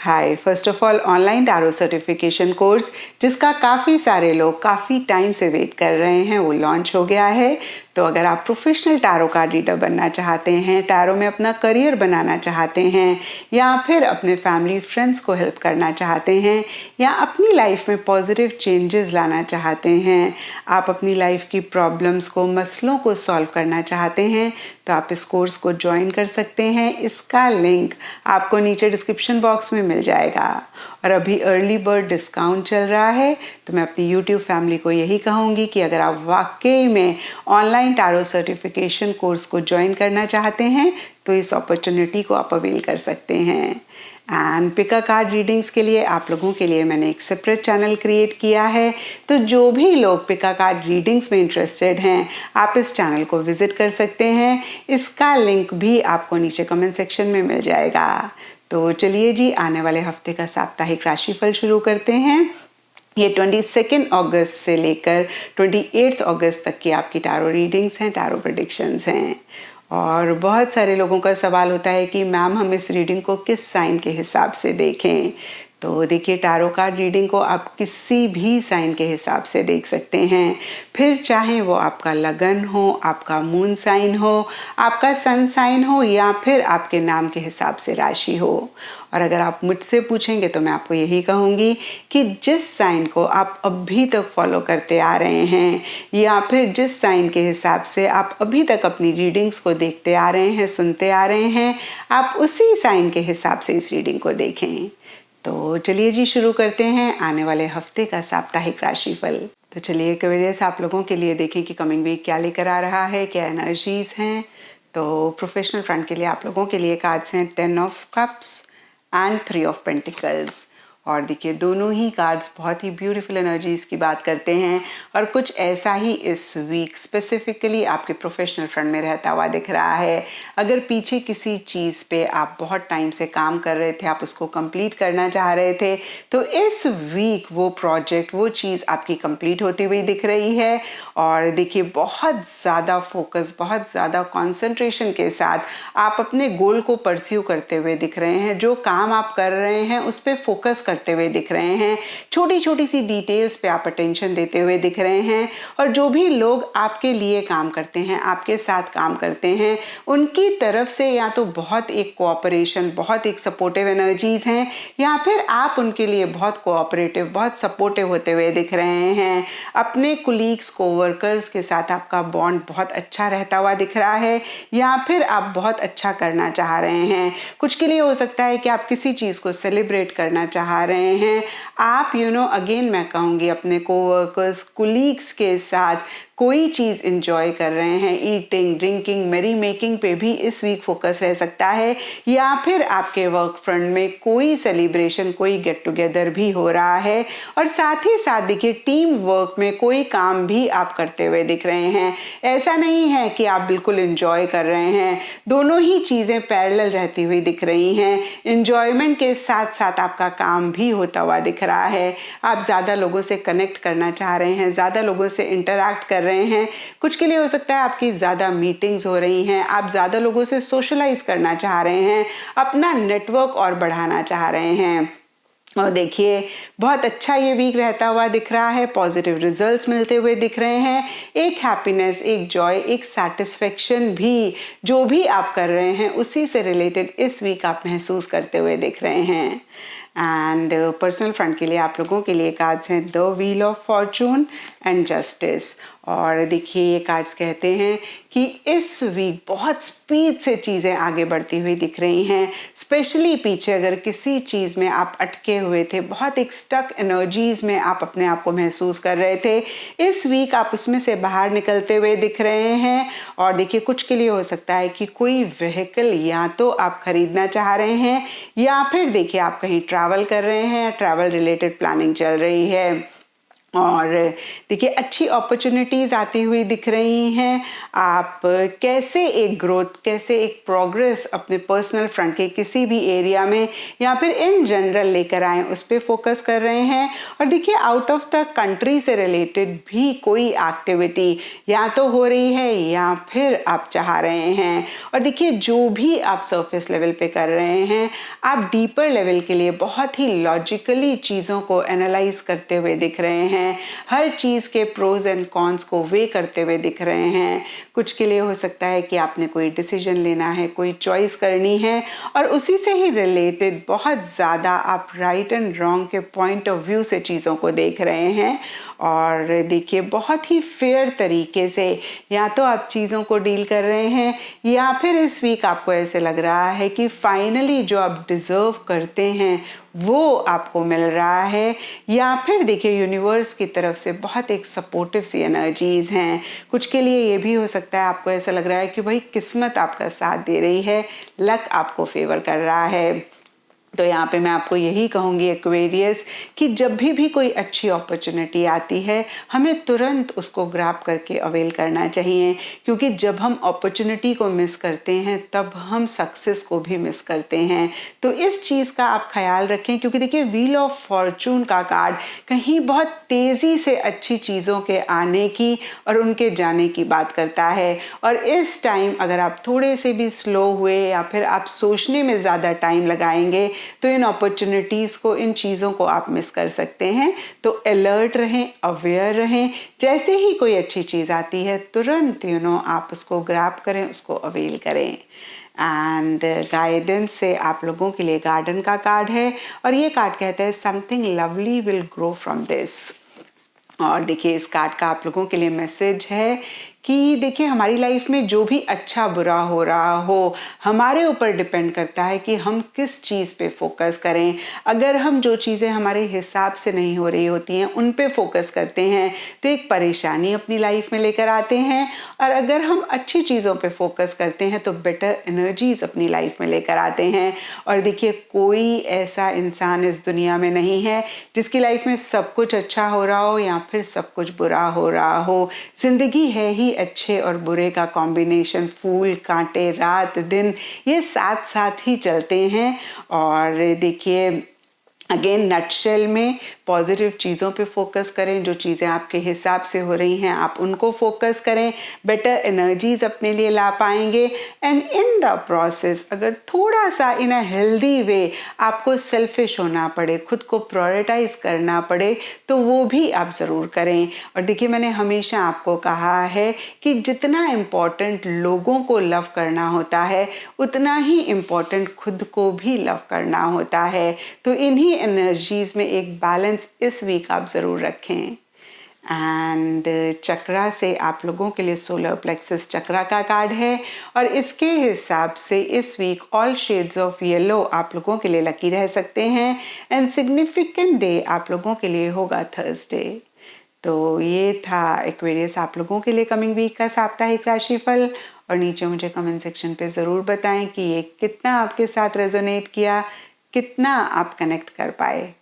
Hi, first of all online tarot certification course जिसका काफ़ी सारे लोग काफ़ी टाइम से वेट कर रहे हैं वो लॉन्च हो गया है। तो अगर आप प्रोफेशनल टैरो कार्ड रीडर बनना चाहते हैं, टैरो में अपना करियर बनाना चाहते हैं, या फिर अपने फैमिली फ्रेंड्स को हेल्प करना चाहते हैं, या अपनी लाइफ में पॉजिटिव चेंजेस लाना चाहते हैं, आप अपनी लाइफ की प्रॉब्लम्स को, मसलों को सॉल्व करना चाहते हैं, तो आप इस कोर्स को ज्वाइन कर सकते हैं। इसका लिंक आपको नीचे डिस्क्रिप्शन बॉक्स में मिल जाएगा। और अभी अर्ली बर्ड डिस्काउंट चल रहा है, तो मैं अपनी यूट्यूब फैमिली को यही कहूँगी कि अगर आप वाकई में ऑनलाइन टैरो सर्टिफिकेशन कोर्स को ज्वाइन करना चाहते हैं तो इस अपॉर्चुनिटी को आप अवेल कर सकते हैं। एंड पिका कार्ड रीडिंग्स के लिए आप लोगों के लिए मैंने एक सेपरेट चैनल क्रिएट किया है, तो जो भी लोग पिका कार्ड रीडिंग्स में इंटरेस्टेड हैं आप इस चैनल को विजिट कर सकते हैं। इसका लिंक भी आपको नीचे कमेंट सेक्शन में मिल जाएगा। तो चलिए जी, आने वाले हफ्ते का साप्ताहिक राशिफल शुरू करते हैं। ये 22 अगस्त से लेकर 28 अगस्त तक की आपकी टैरो रीडिंग्स हैं, टैरो प्रेडिक्शंस हैं। और बहुत सारे लोगों का सवाल होता है कि मैम हम इस रीडिंग को किस साइन के हिसाब से देखें। तो देखिए, टैरो कार्ड रीडिंग को आप किसी भी साइन के हिसाब से देख सकते हैं, फिर चाहे वो आपका लगन हो, आपका मून साइन हो, आपका सन साइन हो, या फिर आपके नाम के हिसाब से राशि हो। और अगर आप मुझसे पूछेंगे तो मैं आपको यही कहूँगी कि जिस साइन को आप अभी तक फॉलो करते आ रहे हैं, या फिर जिस साइन के हिसाब से आप अभी तक अपनी रीडिंग्स को देखते आ रहे हैं, सुनते आ रहे हैं, आप उसी साइन के हिसाब से इस रीडिंग को देखें। तो चलिए जी, शुरू करते हैं आने वाले हफ्ते का साप्ताहिक राशिफल। तो चलिए एक्वेरियस, आप लोगों के लिए देखें कि कमिंग वीक क्या लेकर आ रहा है, क्या एनर्जीज हैं। तो प्रोफेशनल फ्रंट के लिए आप लोगों के लिए कार्ड्स हैं 10 of cups and 3 of pentacles. और देखिए, दोनों ही कार्ड्स बहुत ही ब्यूटीफुल एनर्जीज की बात करते हैं, और कुछ ऐसा ही इस वीक स्पेसिफिकली आपके प्रोफेशनल फ्रंट में रहता हुआ दिख रहा है। अगर पीछे किसी चीज़ पे आप बहुत टाइम से काम कर रहे थे, आप उसको कंप्लीट करना चाह रहे थे, तो इस वीक वो प्रोजेक्ट, वो चीज़ आपकी कंप्लीट होती हुई दिख रही है। और देखिए, बहुत ज़्यादा फोकस, बहुत ज़्यादा कॉन्सेंट्रेशन के साथ आप अपने गोल को परस्यू करते हुए दिख रहे हैं। जो काम आप कर रहे हैं उस पर फोकस करते हुए दिख रहे हैं, छोटी छोटी सी डिटेल्स पे आप अटेंशन देते हुए दिख रहे हैं। और जो भी लोग आपके लिए काम करते हैं, आपके साथ काम करते हैं, उनकी तरफ से या तो बहुत एक कोऑपरेशन, बहुत एक सपोर्टिव एनर्जीज हैं, या फिर आप उनके लिए बहुत कोऑपरेटिव, बहुत सपोर्टिव होते हुए दिख रहे हैं। अपने कुलीग्स, कोवर्कर्स के साथ आपका बॉन्ड बहुत अच्छा रहता हुआ दिख रहा है, या फिर आप बहुत अच्छा करना चाह रहे हैं। कुछ के लिए हो सकता है कि आप किसी चीज़ को सेलिब्रेट करना चाह रहे हैं। आप अगेन मैं कहूँगी, अपने कोवर्कर्स, कुलीग्स के साथ कोई चीज़ इंजॉय कर रहे हैं, ईटिंग, ड्रिंकिंग, मेरी मेकिंग पे भी इस वीक फोकस रह सकता है। या फिर आपके वर्क फ्रंट में कोई सेलिब्रेशन, कोई गेट टुगेदर भी हो रहा है। और साथ ही साथ देखिए, टीम वर्क में कोई काम भी आप करते हुए दिख रहे हैं। ऐसा नहीं है कि आप बिल्कुल इंजॉय कर रहे हैं, दोनों ही चीज़ें पैरेलल रहती हुई दिख रही हैं। इंजॉयमेंट के साथ साथ आपका काम भी होता हुआ दिख रहा है। आप ज़्यादा लोगों से कनेक्ट करना चाह रहे हैं, ज़्यादा लोगों से इंटरैक्ट कर रहे हैं। कुछ के लिए हो सकता है आपकी ज़्यादा मीटिंग्स हो रही हैं, आप ज़्यादा लोगों से सोशलाइज करना चाह रहे हैं, अपना नेटवर्क और बढ़ाना चाह रहे हैं। और देखिए, बहुत अच्छा ये वीक रहता हुआ दिख रहा है, पॉजिटिव रिजल्ट्स मिलते हुए दिख रहे हैं। एक हैप्पीनेस, एक जॉय, एक सैटिस्फैक्शन भी, जो भी आप कर रहे हैं उसी से रिलेटेड इस वीक आप महसूस करते हुए दिख रहे हैं। एंड पर्सनल फ्रंट के लिए आप लोगों के लिए कार्ड्स हैं the wheel of Fortune and justice. और देखिए, ये कार्ड्स कहते हैं कि इस वीक बहुत स्पीड से चीज़ें आगे बढ़ती हुई दिख रही हैं। स्पेशली पीछे अगर किसी चीज़ में आप अटके हुए थे, बहुत एक स्टक एनर्जीज में आप अपने आप को महसूस कर रहे थे, इस वीक आप उसमें से बाहर निकलते हुए दिख रहे हैं। और देखिए, कुछ के लिए हो सकता है कि कोई व्हीकल या तो आप खरीदना चाह रहे हैं, या फिर देखिए आप कहीं ट्रैवल कर रहे हैं, ट्रैवल रिलेटेड प्लानिंग चल रही है। और देखिए अच्छी अपॉर्चुनिटीज़ आती हुई दिख रही हैं। आप कैसे एक ग्रोथ, कैसे एक प्रोग्रेस अपने पर्सनल फ्रंट के किसी भी एरिया में या फिर इन जनरल लेकर आएँ, उस पर फोकस कर रहे हैं। और देखिए आउट ऑफ द कंट्री से रिलेटेड भी कोई एक्टिविटी या तो हो रही है या फिर आप चाह रहे हैं। और देखिए जो भी आप सरफेस लेवल पे कर रहे हैं, आप डीपर लेवल के लिए बहुत ही लॉजिकली चीज़ों को एनालाइज करते हुए दिख रहे हैं। हर चीज़ के प्रोज एंड कॉन्स को वे करते हुए दिख रहे हैं। कुछ के लिए हो सकता है कि आपने कोई डिसीजन लेना है, कोई चॉइस करनी है, और उसी से ही रिलेटेड बहुत ज़्यादा आप राइट एंड रॉन्ग के पॉइंट ऑफ व्यू से चीज़ों को देख रहे हैं। और देखिए बहुत ही फेयर तरीके से या तो आप चीज़ों को डील कर रहे हैं, या फिर इस वीक आपको ऐसे लग रहा है कि फाइनली जो आप डिज़र्व करते हैं वो आपको मिल रहा है। या फिर देखिए यूनिवर्स की तरफ से बहुत एक सपोर्टिव सी एनर्जीज हैं। कुछ के लिए ये भी हो सकता है आपको ऐसा लग रहा है कि भाई किस्मत आपका साथ दे रही है, लक आपको फेवर कर रहा है। तो यहाँ पे मैं आपको यही कहूँगी एक्वेरियस कि जब भी कोई अच्छी अपॉर्चुनिटी आती है, हमें तुरंत उसको ग्रैब करके अवेल करना चाहिए, क्योंकि जब हम अपॉर्चुनिटी को मिस करते हैं तब हम सक्सेस को भी मिस करते हैं। तो इस चीज़ का आप ख्याल रखें, क्योंकि देखिए व्हील ऑफ फॉर्चून का कार्ड कहीं बहुत तेज़ी से अच्छी चीज़ों के आने की और उनके जाने की बात करता है। और इस टाइम अगर आप थोड़े से भी स्लो हुए या फिर आप सोचने में ज़्यादा टाइम लगाएंगे तो इन अपॉर्चुनिटीज़ को, इन चीज़ों को आप मिस कर सकते हैं। तो अलर्ट रहें, अवेयर रहें। जैसे ही कोई अच्छी चीज़ आती है तुरंत आप उसको ग्रैब करें, उसको अवेल करें। एंड गाइडेंस से आप लोगों के लिए गार्डन का कार्ड है, और ये कार्ड कहता है something lovely will grow from this. और देखिए इस कार्ड का आप लोगों के लिए मैसेज है कि देखिए हमारी लाइफ में जो भी अच्छा बुरा हो रहा हो, हमारे ऊपर डिपेंड करता है कि हम किस चीज़ पे फोकस करें। अगर हम जो चीज़ें हमारे हिसाब से नहीं हो रही होती हैं उन पे फोकस करते हैं तो एक परेशानी अपनी लाइफ में लेकर आते हैं, और अगर हम अच्छी चीज़ों पे फोकस करते हैं तो बेटर एनर्जीज अपनी लाइफ में लेकर आते हैं। और देखिए कोई ऐसा इंसान इस दुनिया में नहीं है जिसकी लाइफ में सब कुछ अच्छा हो रहा हो या फिर सब कुछ बुरा हो रहा हो। जिंदगी है ही अच्छे और बुरे का कॉम्बिनेशन, फूल कांटे, रात दिन, ये साथ साथ ही चलते हैं। और देखिए अगेन नटशेल में पॉजिटिव चीज़ों पे फोकस करें, जो चीज़ें आपके हिसाब से हो रही हैं आप उनको फोकस करें, बेटर एनर्जीज अपने लिए ला पाएंगे। एंड इन द प्रोसेस अगर थोड़ा सा इन अ हेल्दी वे आपको सेल्फिश होना पड़े, खुद को प्रायोरिटाइज करना पड़े, तो वो भी आप ज़रूर करें। और देखिए मैंने हमेशा आपको कहा है कि जितना इम्पोर्टेंट लोगों को लव करना होता है उतना ही इम्पोर्टेंट खुद को भी लव करना होता है। तो इन्हीं एनर्जीज में एक बैलेंस इस वीक आप ज़रूर रखें। एंड चक्रा से आप लोगों के लिए सोलर प्लेक्सस चक्रा का कार्ड है, और इसके हिसाब से इस week all shades of yellow आप लोगों के लिए लकी रह सकते हैं। एंड सिग्निफिकेंट डे आप लोगों के लिए होगा थर्सडे। तो ये था एक्वेरियस आप लोगों के लिए कमिंग वीक का साप्ताहिक राशिफल। और नीचे मुझे कमेंट सेक्शन पे ज़रूर बताएं कि ये कितना आपके साथ रेजोनेट किया, कितना आप कनेक्ट कर पाए।